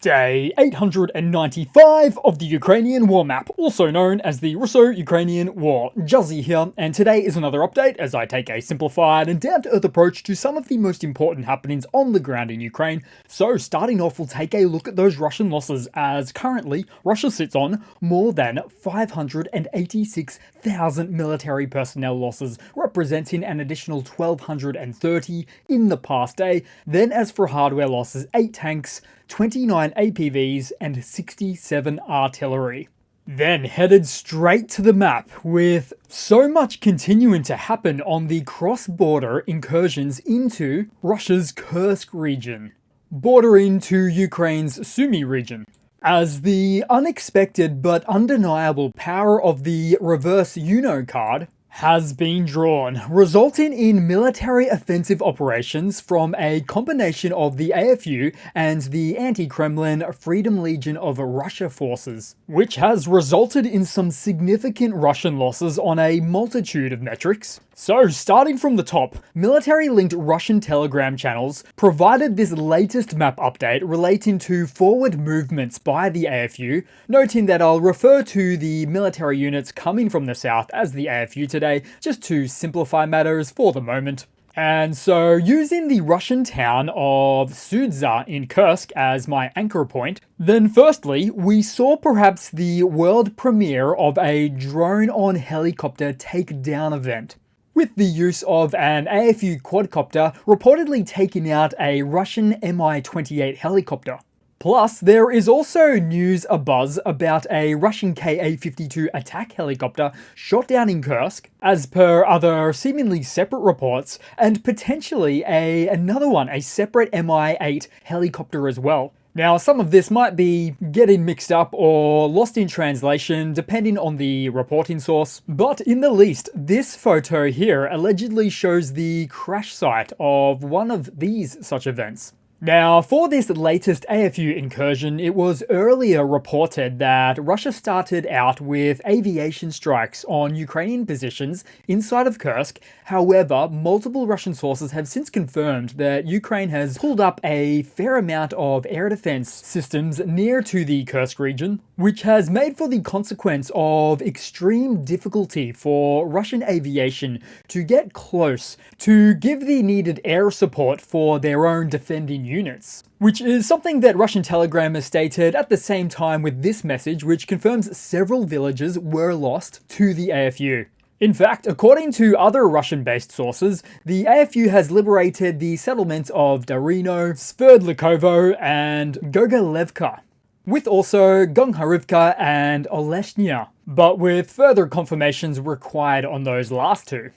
Day 895 of the Ukrainian War Map, also known as the Russo-Ukrainian War. Juzzie here, and today is another update as I take a simplified and down-to-earth approach to some of the most important happenings on the ground in Ukraine. So starting off, we'll take a look at those Russian losses, as currently Russia sits on more than 586,000 military personnel losses, representing an additional 1,230 in the past day. Then as for hardware losses, 8 tanks, 29 APVs and 67 artillery. Then headed straight to the map, with so much continuing to happen on the cross-border incursions into Russia's Kursk region, bordering to Ukraine's Sumy region, as the unexpected but undeniable power of the reverse Uno card has been drawn, resulting in military offensive operations from a combination of the AFU and the anti-Kremlin Freedom Legion of Russia forces, which has resulted in some significant Russian losses on a multitude of metrics. So, starting from the top, military-linked Russian Telegram channels provided this latest map update relating to forward movements by the AFU, noting that I'll refer to the military units coming from the south as the AFU today, just to simplify matters for the moment. And so, using the Russian town of Sudza in Kursk as my anchor point, then firstly, we saw perhaps the world premiere of a drone-on-helicopter takedown event, with the use of an AFU quadcopter reportedly taking out a Russian Mi-28 helicopter. Plus, there is also news abuzz about a Russian Ka-52 attack helicopter shot down in Kursk, as per other seemingly separate reports, and potentially another one, a separate Mi-8 helicopter as well. Now, some of this might be getting mixed up or lost in translation, depending on the reporting source, but in the least, this photo here allegedly shows the crash site of one of these such events. Now, for this latest AFU incursion, it was earlier reported that Russia started out with aviation strikes on Ukrainian positions inside of Kursk. However, multiple Russian sources have since confirmed that Ukraine has pulled up a fair amount of air defense systems near to the Kursk region, which has made for the consequence of extreme difficulty for Russian aviation to get close to give the needed air support for their own defending units, which is something that Russian Telegram has stated at the same time with this message, which confirms several villages were lost to the AFU. In fact, according to other Russian-based sources, the AFU has liberated the settlements of Darino, Sverdlikovo, and Gogolevka, with also Gongharivka and Oleshnya, but with further confirmations required on those last two.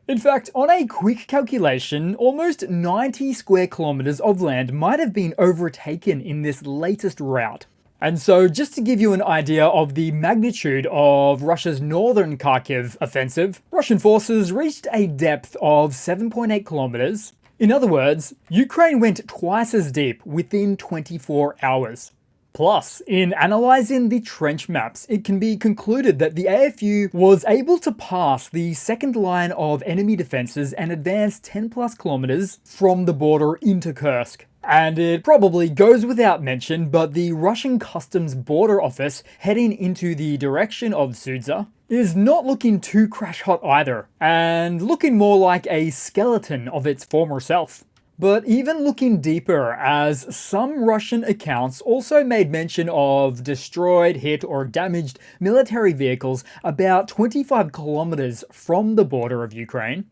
In fact, on a quick calculation, almost 90 square kilometers of land might have been overtaken in this latest rout. And so, just to give you an idea of the magnitude of Russia's northern Kharkiv offensive, Russian forces reached a depth of 7.8 kilometers. In other words, Ukraine went twice as deep within 24 hours. Plus, in analysing the trench maps, it can be concluded that the AFU was able to pass the second line of enemy defences and advance 10 plus kilometres from the border into Kursk. And it probably goes without mention, but the Russian Customs Border Office heading into the direction of Sudza is not looking too crash hot either, and looking more like a skeleton of its former self. But even looking deeper, as some Russian accounts also made mention of destroyed, hit, or damaged military vehicles about 25 kilometers from the border of Ukraine,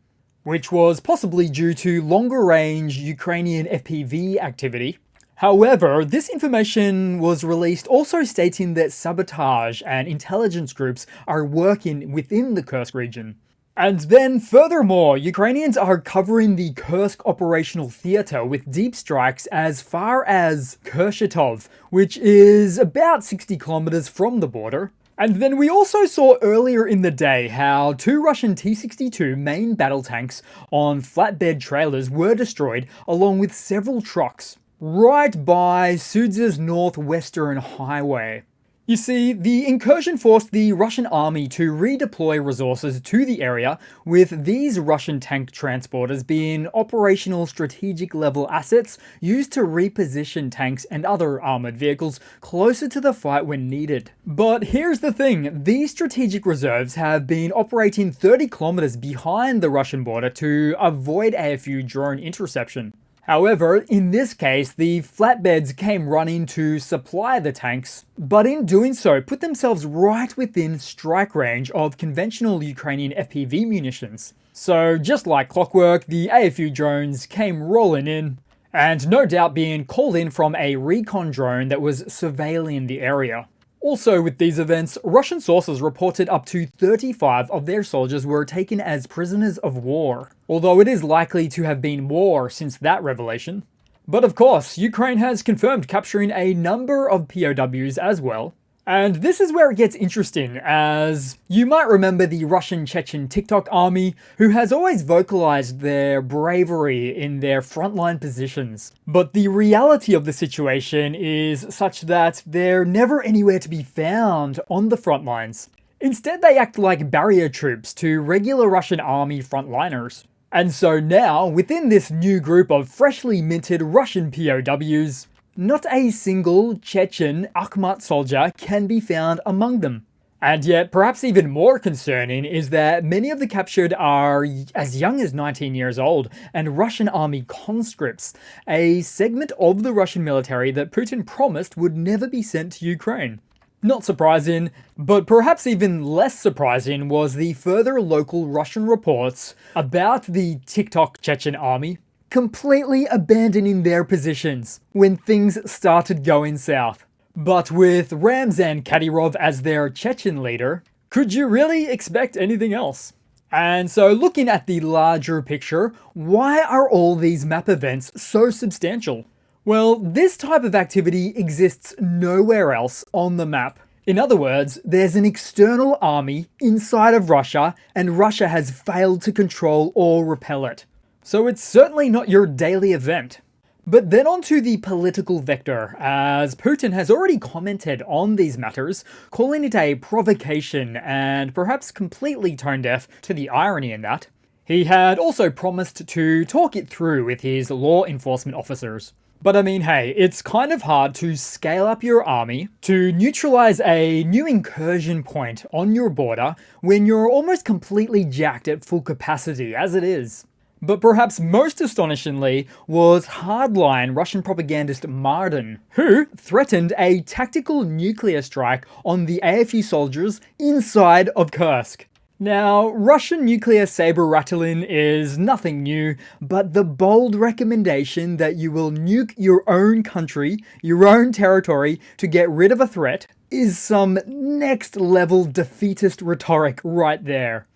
which was possibly due to longer-range Ukrainian FPV activity. However, this information was released also stating that sabotage and intelligence groups are working within the Kursk region. And then furthermore, Ukrainians are covering the Kursk operational theatre with deep strikes as far as Kurchatov, which is about 60 kilometers from the border. And then we also saw earlier in the day how 2 Russian T-62 main battle tanks on flatbed trailers were destroyed, along with several trucks, right by Sudza's northwestern highway. You see, the incursion forced the Russian army to redeploy resources to the area, with these Russian tank transporters being operational strategic level assets used to reposition tanks and other armored vehicles closer to the fight when needed. But here's the thing, these strategic reserves have been operating 30 kilometers behind the Russian border to avoid AFU drone interception. However, in this case, the flatbeds came running to supply the tanks, but in doing so put themselves right within strike range of conventional Ukrainian FPV munitions. So just like clockwork, the AFU drones came rolling in, and no doubt being called in from a recon drone that was surveilling the area. Also with these events, Russian sources reported up to 35 of their soldiers were taken as prisoners of war, although it is likely to have been war since that revelation. But of course, Ukraine has confirmed capturing a number of POWs as well. And this is where it gets interesting, as you might remember the Russian Chechen TikTok army, who has always vocalized their bravery in their frontline positions. But the reality of the situation is such that they're never anywhere to be found on the front lines. Instead, they act like barrier troops to regular Russian army frontliners. And so now, within this new group of freshly minted Russian POWs, not a single Chechen Akhmat soldier can be found among them. And yet, perhaps even more concerning is that many of the captured are as young as 19 years old and Russian army conscripts, a segment of the Russian military that Putin promised would never be sent to Ukraine. Not surprising, but perhaps even less surprising was the further local Russian reports about the TikTok Chechen army completely abandoning their positions when things started going south. But with Ramzan Kadyrov as their Chechen leader, could you really expect anything else? And so looking at the larger picture, why are all these map events so substantial? Well, this type of activity exists nowhere else on the map. In other words, there's an external army inside of Russia, and Russia has failed to control or repel it. So it's certainly not your daily event. But then onto the political vector, as Putin has already commented on these matters, calling it a provocation and perhaps completely tone deaf to the irony in that. He had also promised to talk it through with his law enforcement officers. But I mean, hey, it's kind of hard to scale up your army to neutralize a new incursion point on your border when you're almost completely jacked at full capacity as it is. But perhaps most astonishingly was hardline Russian propagandist Martin, who threatened a tactical nuclear strike on the AFU soldiers inside of Kursk. Now, Russian nuclear saber rattling is nothing new, but the bold recommendation that you will nuke your own country, your own territory, to get rid of a threat is some next level defeatist rhetoric right there.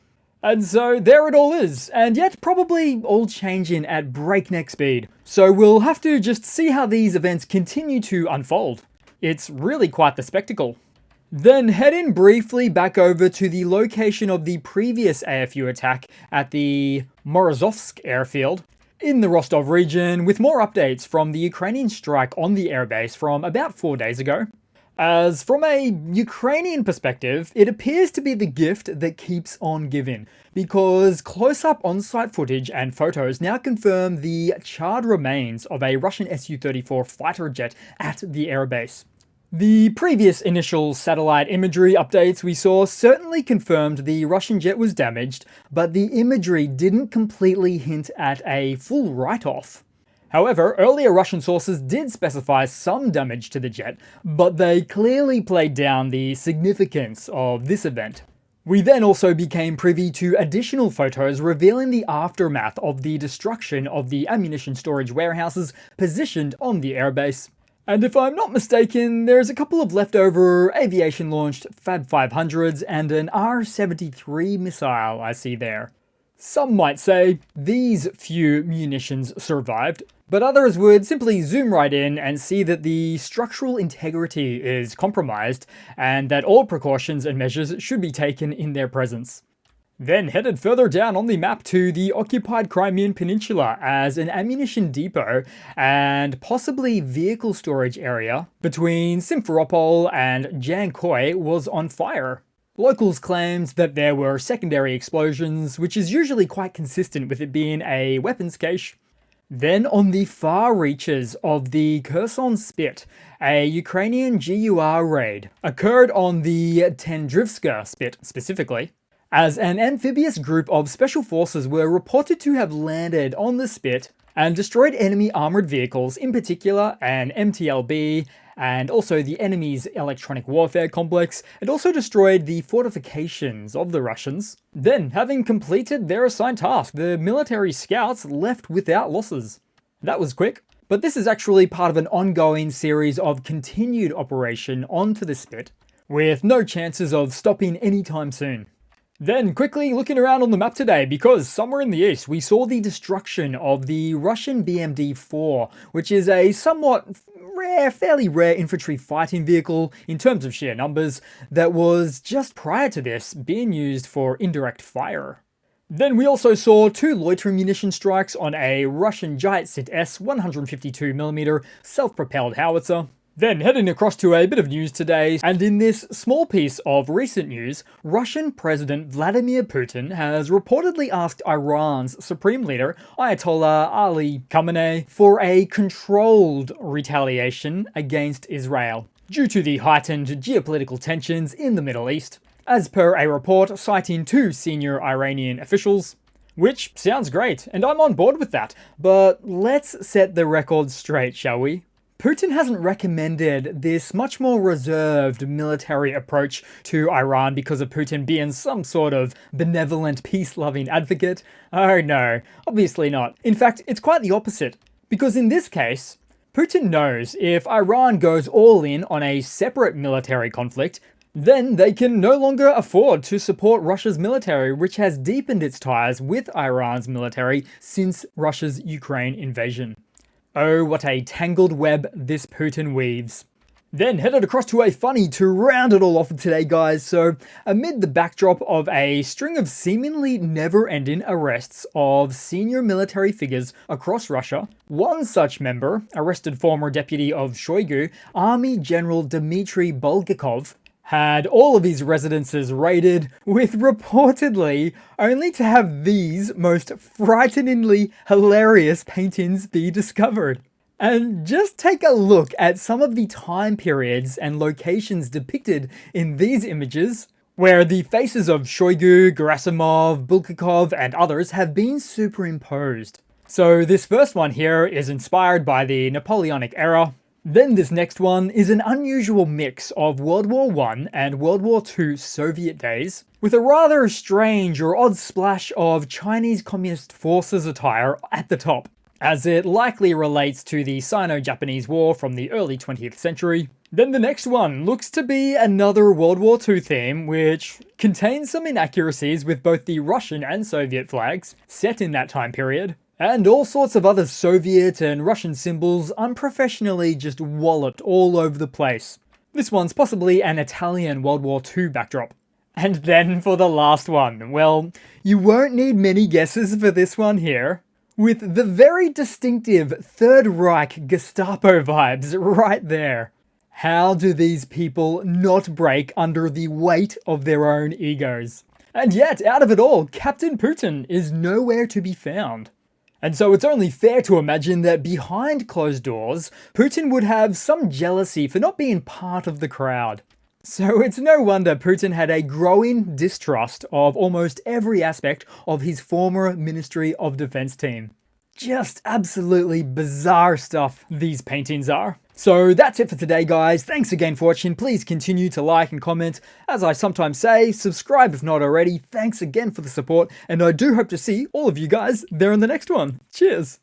And so there it all is, and yet probably all changing at breakneck speed. So we'll have to just see how these events continue to unfold. It's really quite the spectacle. Then heading briefly back over to the location of the previous AFU attack at the Morozovsk airfield in the Rostov region, with more updates from the Ukrainian strike on the airbase from about 4 days ago. As from a Ukrainian perspective, it appears to be the gift that keeps on giving, because close-up on-site footage and photos now confirm the charred remains of a Russian Su-34 fighter jet at the airbase. The previous initial satellite imagery updates we saw certainly confirmed the Russian jet was damaged, but the imagery didn't completely hint at a full write-off. However, earlier Russian sources did specify some damage to the jet, but they clearly played down the significance of this event. We then also became privy to additional photos revealing the aftermath of the destruction of the ammunition storage warehouses positioned on the airbase. And if I'm not mistaken, there's a couple of leftover aviation-launched Fab 500s and an R-73 missile I see there. Some might say these few munitions survived, but others would simply zoom right in and see that the structural integrity is compromised and that all precautions and measures should be taken in their presence. Then headed further down on the map to the occupied Crimean Peninsula as an ammunition depot and possibly vehicle storage area between Simferopol and Jankoy was on fire. Locals claimed that there were secondary explosions, which is usually quite consistent with it being a weapons cache. Then on the far reaches of the Kherson Spit, a Ukrainian GUR raid occurred on the Tendrivska Spit specifically, as an amphibious group of special forces were reported to have landed on the Spit and destroyed enemy armored vehicles, in particular an MTLB, and also the enemy's electronic warfare complex, and also destroyed the fortifications of the Russians. Then, having completed their assigned task, the military scouts left without losses. That was quick. But this is actually part of an ongoing series of continued operation onto the Spit, with no chances of stopping anytime soon. Then quickly looking around on the map today, because somewhere in the east we saw the destruction of the Russian BMD-4, which is a somewhat fairly rare infantry fighting vehicle in terms of sheer numbers, that was just prior to this being used for indirect fire. Then we also saw 2 loitering munition strikes on a Russian Juzzie S 152mm self-propelled howitzer. Then heading across to a bit of news today, and in this small piece of recent news, Russian President Vladimir Putin has reportedly asked Iran's Supreme Leader Ayatollah Ali Khamenei for a controlled retaliation against Israel due to the heightened geopolitical tensions in the Middle East, as per a report citing 2 senior Iranian officials. Which sounds great, and I'm on board with that, but let's set the record straight, shall we? Putin hasn't recommended this much more reserved military approach to Iran because of Putin being some sort of benevolent, peace-loving advocate. Oh no, obviously not. In fact, it's quite the opposite. Because in this case, Putin knows if Iran goes all in on a separate military conflict, then they can no longer afford to support Russia's military, which has deepened its ties with Iran's military since Russia's Ukraine invasion. Oh, what a tangled web this Putin weaves. Then headed across to a funny to round it all off for today, guys. So, amid the backdrop of a string of seemingly never-ending arrests of senior military figures across Russia, one such member arrested former deputy of Shoigu, Army General Dmitry Bulgakov, had all of his residences raided, with reportedly only to have these most frighteningly hilarious paintings be discovered. And just take a look at some of the time periods and locations depicted in these images, where the faces of Shoigu, Gerasimov, Bulgakov, and others have been superimposed. So this first one here is inspired by the Napoleonic era. Then this next one is an unusual mix of World War I and World War II Soviet days, with a rather strange or odd splash of Chinese Communist Forces attire at the top, as it likely relates to the Sino-Japanese War from the early 20th century. Then the next one looks to be another World War II theme, which contains some inaccuracies with both the Russian and Soviet flags set in that time period, and all sorts of other Soviet and Russian symbols unprofessionally just walloped all over the place. This one's possibly an Italian World War II backdrop. And then for the last one, well, you won't need many guesses for this one here, with the very distinctive Third Reich Gestapo vibes right there. How do these people not break under the weight of their own egos? And yet, out of it all, Captain Putin is nowhere to be found. And so it's only fair to imagine that behind closed doors, Putin would have some jealousy for not being part of the crowd. So it's no wonder Putin had a growing distrust of almost every aspect of his former Ministry of Defense team. Just absolutely bizarre stuff these paintings are. So that's it for today, guys. Thanks again for watching. Please continue to like and comment. As I sometimes say, subscribe if not already. Thanks again for the support, and I do hope to see all of you guys there in the next one. Cheers!